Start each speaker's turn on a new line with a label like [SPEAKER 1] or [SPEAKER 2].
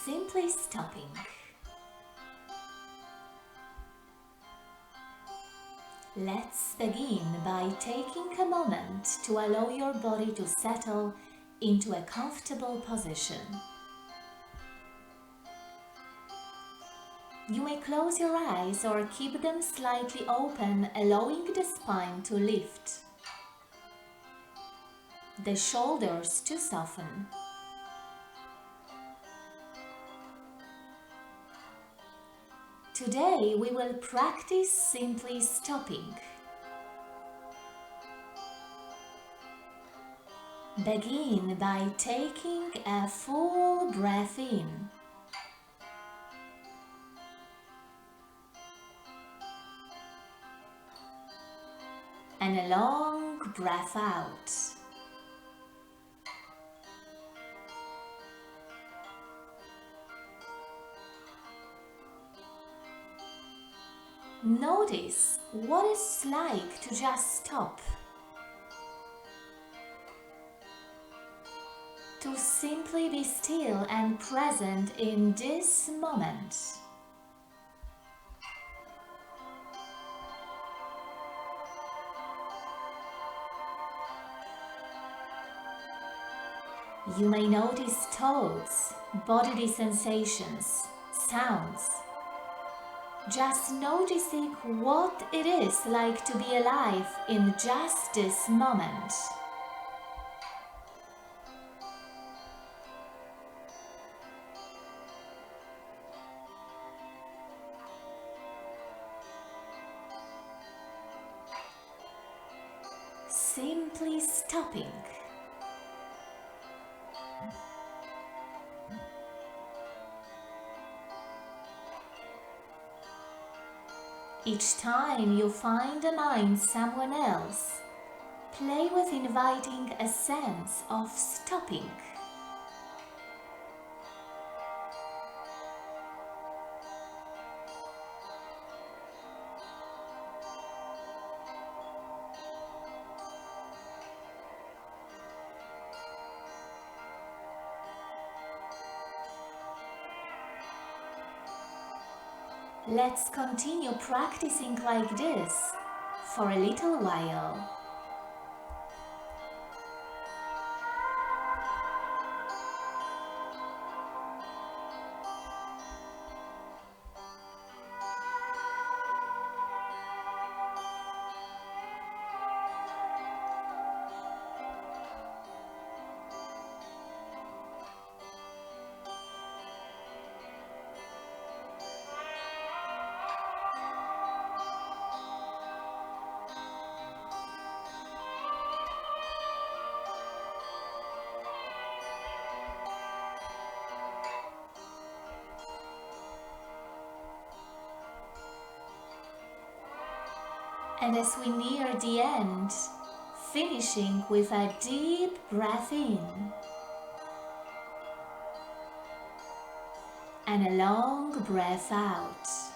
[SPEAKER 1] simply stopping. Let's begin by taking a moment to allow your body to settle into a comfortable position. You may close your eyes or keep them slightly open, allowing the spine to lift, the shoulders to soften. Today we will practice simply stopping. Begin by taking a full breath in and a long breath out. Notice what it's like to just stop, to simply be still and present in this moment. You may notice thoughts, bodily sensations, sounds. Just noticing what it is like to be alive in just this moment. Simply stopping. Each time you find the mind somewhere else, play with inviting a sense of stopping. Let's continue practicing like this for a little while. And as we near the end, finishing with a deep breath in and a long breath out.